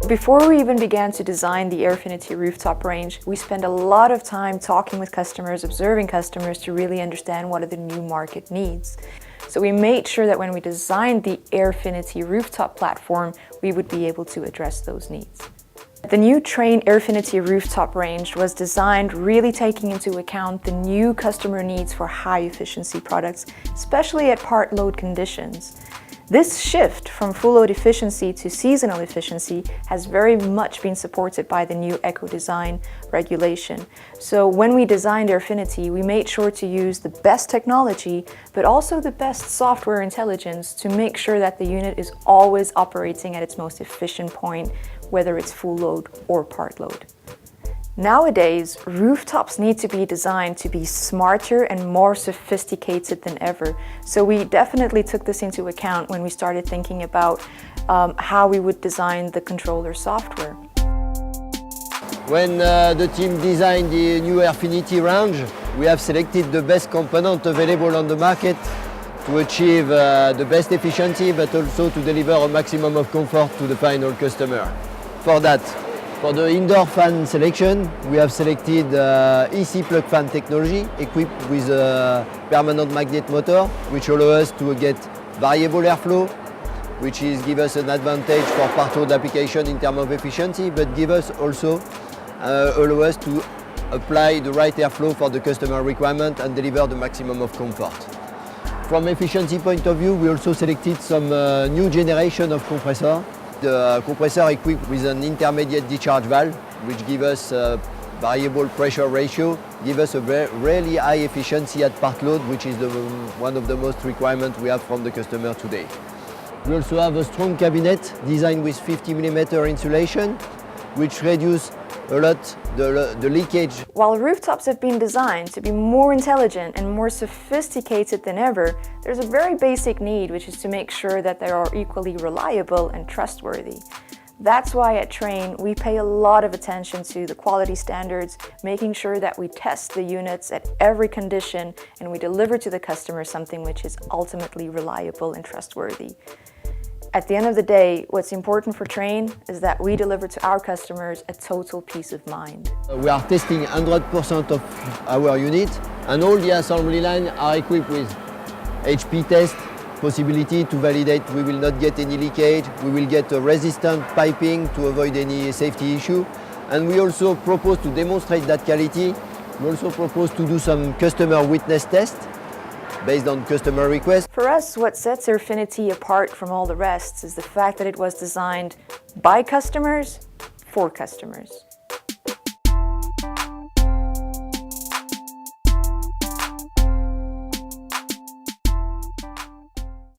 Before we even began to design the Airfinity rooftop range, we spent a lot of time talking with customers, observing customers to really understand what are the new market needs. So we made sure that when we designed the Airfinity rooftop platform, we would be able to address those needs. The new Trane Airfinity rooftop range was designed really taking into account the new customer needs for high efficiency products, especially at part load conditions. This shift from full load efficiency to seasonal efficiency has very much been supported by the new eco-design regulation. So when we designed Airfinity, we made sure to use the best technology, but also the best software intelligence to make sure that the unit is always operating at its most efficient point, whether it's full load or part load. Nowadays, rooftops need to be designed to be smarter and more sophisticated than ever. So we definitely took this into account when we started thinking about how we would design the controller software. When the team designed the new Airfinity range, we have selected the best component available on the market to achieve the best efficiency, but also to deliver a maximum of comfort to the final customer. For that, for the indoor fan selection, we have selected EC plug fan technology equipped with a permanent magnet motor, which allows us to get variable airflow, which give us an advantage for part load application in terms of efficiency, but give us also allow us to apply the right airflow for the customer requirement and deliver the maximum of comfort. From efficiency point of view, we also selected some new generation of compressor. The compressor equipped with an intermediate discharge valve, which gives us a variable pressure ratio, gives us a really high efficiency at part load, which is one of the most requirements we have from the customer today. We also have a strong cabinet designed with 50mm insulation, which reduces a lot the leakage. While rooftops have been designed to be more intelligent and more sophisticated than ever, there's a very basic need, which is to make sure that they are equally reliable and trustworthy. That's why at Trane we pay a lot of attention to the quality standards, making sure that we test the units at every condition and we deliver to the customer something which is ultimately reliable and trustworthy. At the end of the day, what's important for Trane is that we deliver to our customers a total peace of mind. We are testing 100% of our unit, and all the assembly line are equipped with HP test possibility to validate we will not get any leakage, we will get a resistant piping to avoid any safety issue. And we also propose to demonstrate that quality. We also propose to do some customer witness test based on customer requests. For us, what sets Airfinity apart from all the rest is the fact that it was designed by customers for customers.